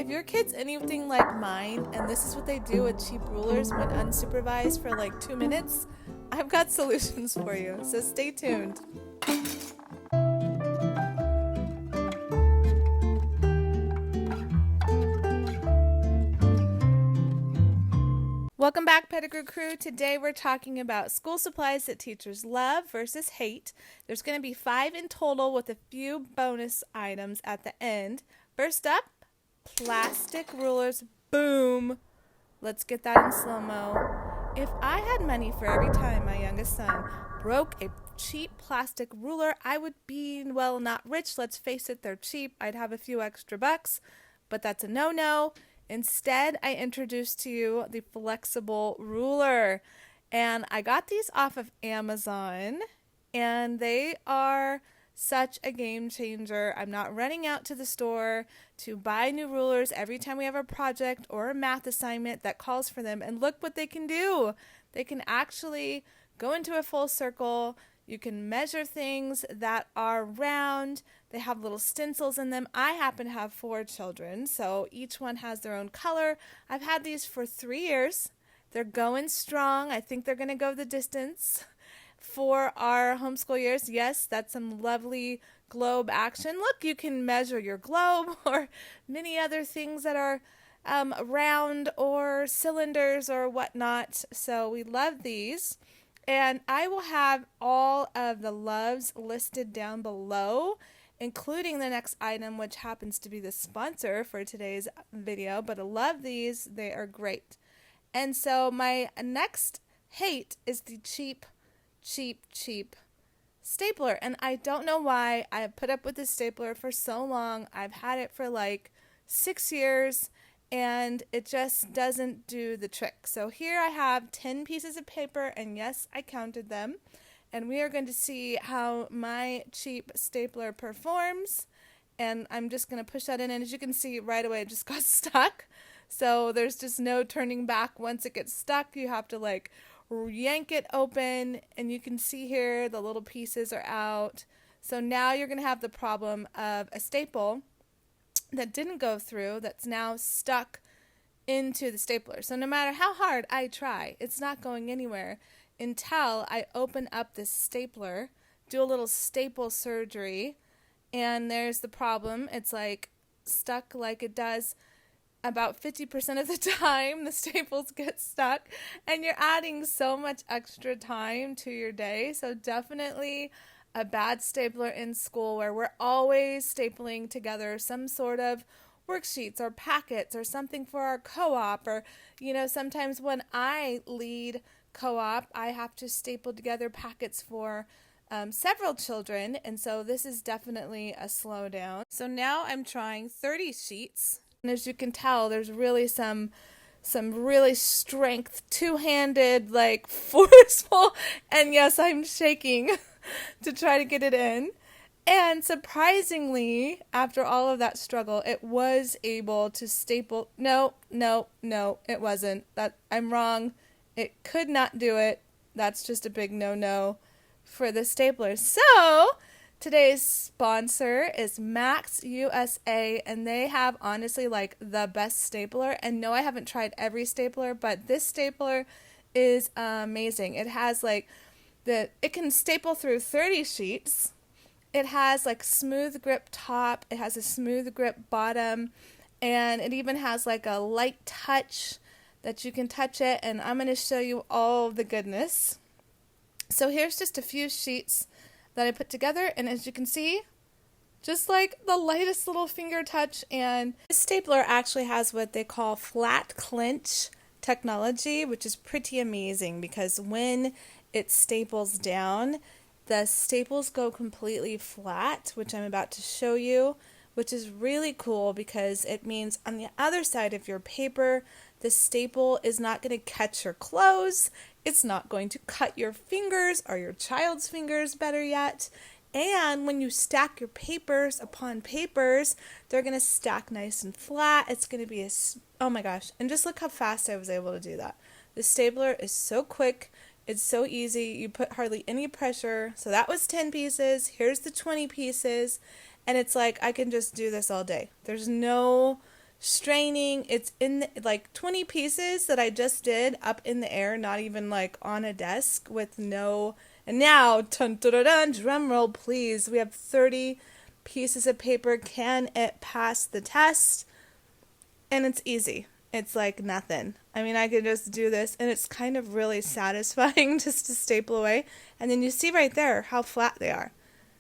If your kid's anything like mine, and this is what they do with cheap rulers when unsupervised for like 2 minutes, I've got solutions for you, so stay tuned. Welcome back, Pettigrew crew. Today we're talking about school supplies that teachers love versus hate. There's going to be 5 in total with a few bonus items at the end. First up, plastic rulers. Boom! Let's get that in slow-mo. If I had money for every time my youngest son broke a cheap plastic ruler, I would be, well, not rich. Let's face it, they're cheap. I'd have a few extra bucks, but that's a no-no. Instead, I introduced to you the flexible ruler, and I got these off of Amazon, and they are such a game changer. I'm not running out to the store to buy new rulers every time we have a project or a math assignment that calls for them, and look what they can do. They can actually go into a full circle. You can measure things that are round. They have little stencils in them. I happen to have 4 children, so each one has their own color. I've had these for 3 years. They're going strong. I think they're going to go the distance for our homeschool years. Yes, that's some lovely globe action. Look, you can measure your globe or many other things that are round or cylinders or whatnot. So we love these. And I will have all of the loves listed down below, including the next item, which happens to be the sponsor for today's video. But I love these. They are great. And so my next hate is the cheap stapler. And I don't know why I have put up with this stapler for so long. I've had it for like 6 years. And it just doesn't do the trick. So here I have 10 pieces of paper, and yes, I counted them. And we are going to see how my cheap stapler performs. And I'm just going to push that in, and as you can see right away, it just got stuck. So there's just no turning back. Once it gets stuck, you have to like yank it open, and you can see here the little pieces are out. So now you're going to have the problem of a staple that didn't go through, that's now stuck into the stapler. So no matter how hard I try, it's not going anywhere until I open up this stapler, do a little staple surgery, and there's the problem. It's like stuck like it does about 50% of the time. The staples get stuck, and you're adding so much extra time to your day. So definitely a bad stapler in school where we're always stapling together some sort of worksheets or packets or something for our co-op, or sometimes when I lead co-op I have to staple together packets for several children, and so this is definitely a slowdown. So now I'm trying 30 sheets, and as you can tell there's really some really strength, two-handed, like forceful, and yes, I'm shaking to try to get it in. And surprisingly, after all of that struggle, it was able to staple. No, it wasn't. I'm wrong. It could not do it. That's just a big no-no for the stapler. So today's sponsor is Max USA, and they have honestly like the best stapler. And no, I haven't tried every stapler, but this stapler is amazing. It has like it can staple through 30 sheets. It has like smooth grip top. It has a smooth grip bottom, and it even has like a light touch that you can touch it, and I'm going to show you all the goodness. So here's just a few sheets that I put together, and as you can see, just like the lightest little finger touch. And this stapler actually has what they call flat clinch technology, which is pretty amazing because when it staples down, the staples go completely flat, which I'm about to show you, which is really cool because it means on the other side of your paper, the staple is not going to catch your clothes. It's not going to cut your fingers or your child's fingers, better yet. And when you stack your papers upon papers, they're going to stack nice and flat. It's going to be oh my gosh. And just look how fast I was able to do that. The stapler is so quick. It's so easy. You put hardly any pressure. So that was 10 pieces. Here's the 20 pieces. And it's like I can just do this all day. There's no straining. It's in like 20 pieces that I just did up in the air, not even like on a desk with no. And now, dun, dun, dun, dun, drum roll, please. We have 30 pieces of paper. Can it pass the test? And it's easy. It's like nothing. I mean, I could just do this, and it's kind of really satisfying just to staple away. And then you see right there how flat they are.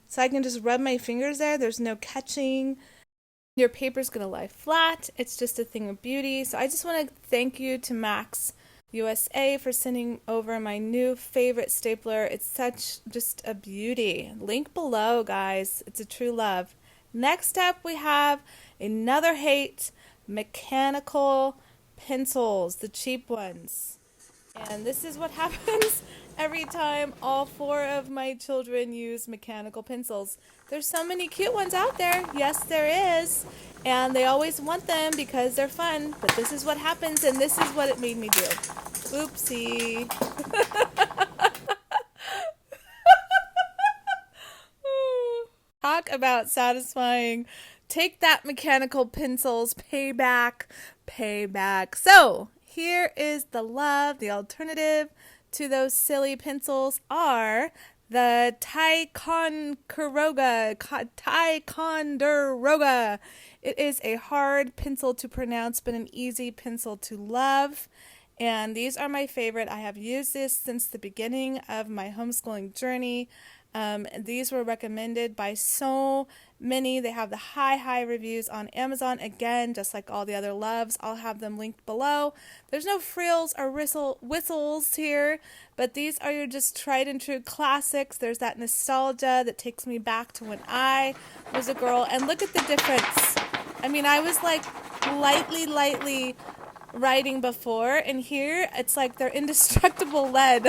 So I can just rub my fingers there. There's no catching. Your paper's going to lie flat. It's just a thing of beauty. So I just want to thank you to Max USA for sending over my new favorite stapler. It's such just a beauty. Link below, guys. It's a true love. Next up, we have another hate, mechanical pencils, the cheap ones. And this is what happens every time all 4 of my children use mechanical pencils. There's so many cute ones out there. Yes, there is. And they always want them because they're fun. But this is what happens, and this is what it made me do. Oopsie. Talk about satisfying. Take that, mechanical pencils. Payback. Payback. So, here is the love. The alternative to those silly pencils are the Ticonderoga. Ticonderoga. It is a hard pencil to pronounce, but an easy pencil to love. And these are my favorite. I have used this since the beginning of my homeschooling journey. These were recommended by so many. They have the high reviews on Amazon. Again, just like all the other loves, I'll have them linked below. There's no frills or whistles here, but these are your just tried and true classics. There's that nostalgia that takes me back to when I was a girl. And look at the difference. I mean, I was like lightly writing before, and here it's like they're indestructible lead.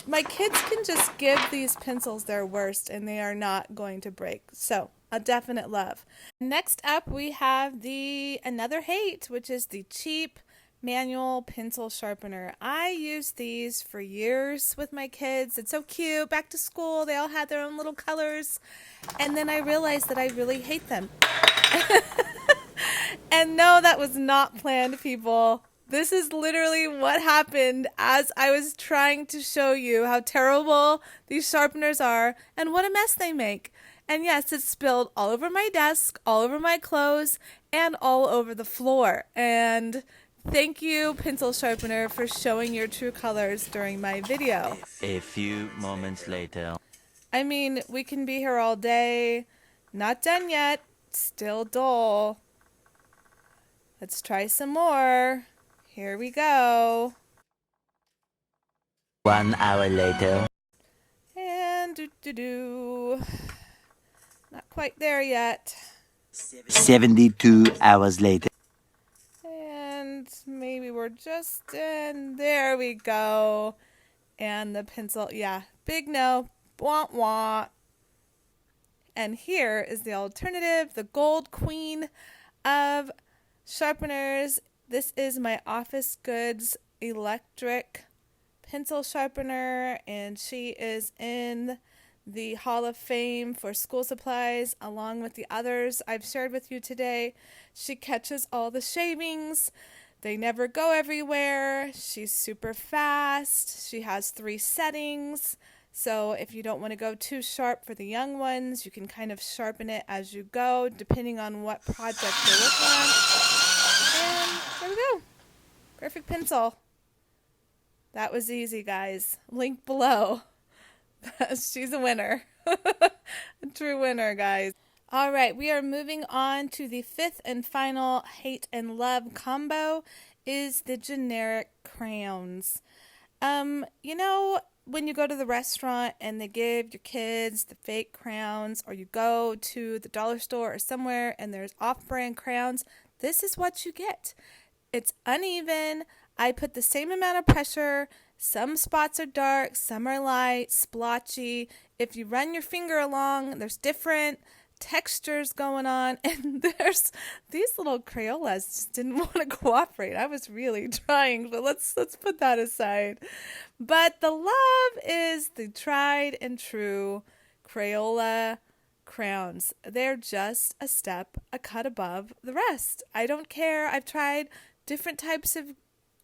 My kids can just give these pencils their worst and they are not going to break. So, a definite love. Next up, we have another hate, which is the cheap manual pencil sharpener. I used these for years with my kids. It's so cute. Back to school, they all had their own little colors. And then I realized that I really hate them. And no, that was not planned, people. This is literally what happened as I was trying to show you how terrible these sharpeners are and what a mess they make. And yes, it spilled all over my desk, all over my clothes, and all over the floor. And thank you, pencil sharpener, for showing your true colors during my video. A few moments later. I mean, we can be here all day. Not done yet. Still dull. Let's try some more. Here we go. 1 hour later. And not quite there yet. 72 hours later. And maybe we're just in. There we go. And the pencil, yeah, big no. Wah wah. And here is the alternative, the gold queen of sharpeners. This is my Office Goods electric pencil sharpener, and she is in the Hall of Fame for school supplies along with the others I've shared with you today. She catches all the shavings. They never go everywhere. She's super fast. She has 3 settings. So if you don't want to go too sharp for the young ones, you can kind of sharpen it as you go, depending on what project you're working on. And there we go. Perfect pencil. That was easy, guys. Link below. She's a winner. A true winner, guys. All right, we are moving on to the 5th and final hate and love combo is the generic crayons. You know, when you go to the restaurant and they give your kids the fake crayons, or you go to the dollar store or somewhere and there's off-brand crayons, this is what you get. It's uneven. I put the same amount of pressure. Some spots are dark, some are light, splotchy. If you run your finger along, there's different textures going on, and there's these little Crayolas just didn't want to cooperate. I was really trying, but let's put that aside. But the love is the tried and true Crayola crayons. They're just a step, a cut above the rest. I don't care. I've tried different types of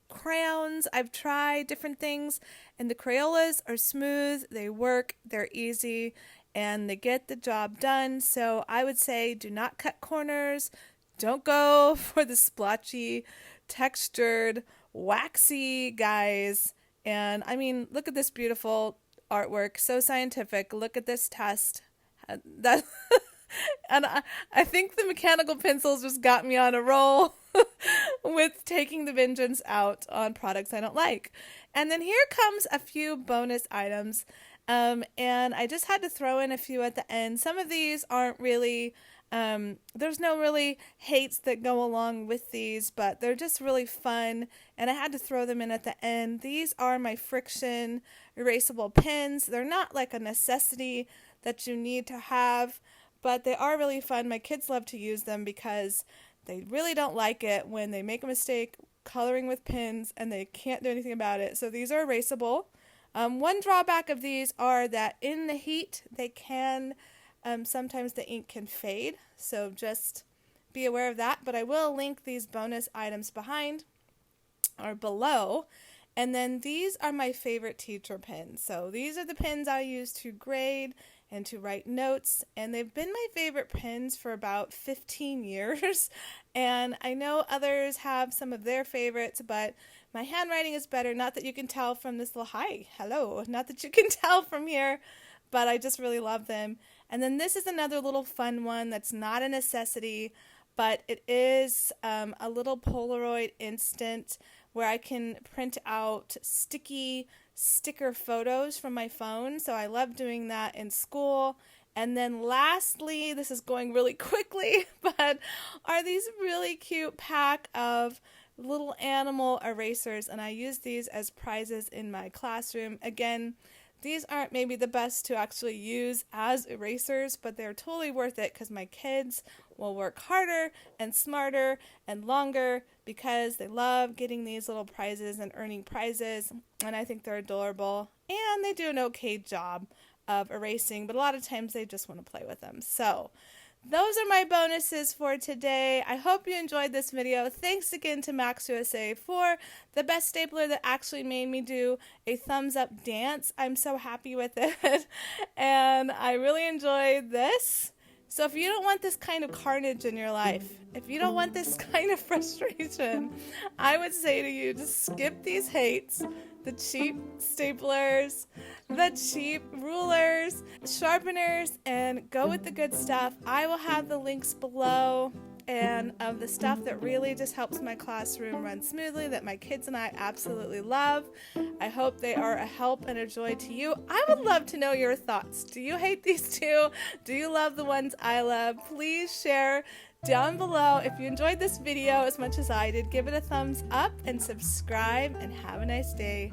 crayons. I've tried different things, and the Crayolas are smooth, they work, they're easy, and they get the job done. So I would say do not cut corners. Don't go for the splotchy, textured, waxy guys. And I mean, look at this beautiful artwork, so scientific. Look at this test. That and I think the mechanical pencils just got me on a roll with taking the vengeance out on products I don't like. And then here comes a few bonus items. And I just had to throw in a few at the end. Some of these aren't really, there's no really hates that go along with these, but they're just really fun. And I had to throw them in at the end. These are my friction erasable pens. They're not like a necessity that you need to have, but they are really fun. My kids love to use them because they really don't like it when they make a mistake coloring with pens and they can't do anything about it. So these are erasable. One drawback of these are that in the heat they can, sometimes the ink can fade. So just be aware of that. But I will link these bonus items behind or below. And then these are my favorite teacher pens. So these are the pens I use to grade and to write notes, and they've been my favorite pens for about 15 years, and I know others have some of their favorites, but my handwriting is better. Not that you can tell from this little, hello, not that you can tell from here, but I just really love them. And then this is another little fun one that's not a necessity, but it is a little Polaroid instant where I can print out sticker photos from my phone. So I love doing that in school. And then lastly, this is going really quickly, but are these really cute pack of little animal erasers, and I use these as prizes in my classroom. Again, these aren't maybe the best to actually use as erasers, but they're totally worth it because my kids will work harder and smarter and longer because they love getting these little prizes and earning prizes, and I think they're adorable, and they do an okay job of erasing, but a lot of times they just want to play with them. So those are my bonuses for today. I hope you enjoyed this video. Thanks again to Max USA for the best stapler that actually made me do a thumbs up dance. I'm so happy with it. And I really enjoyed this. So if you don't want this kind of carnage in your life, if you don't want this kind of frustration, I would say to you to skip these hates. The cheap staplers, the cheap rulers, sharpeners, and go with the good stuff. I will have the links below and of the stuff that really just helps my classroom run smoothly that my kids and I absolutely love. I hope they are a help and a joy to you. I would love to know your thoughts. Do you hate these too? Do you love the ones I love? Please share down below. If you enjoyed this video as much as I did, give it a thumbs up and subscribe, and have a nice day.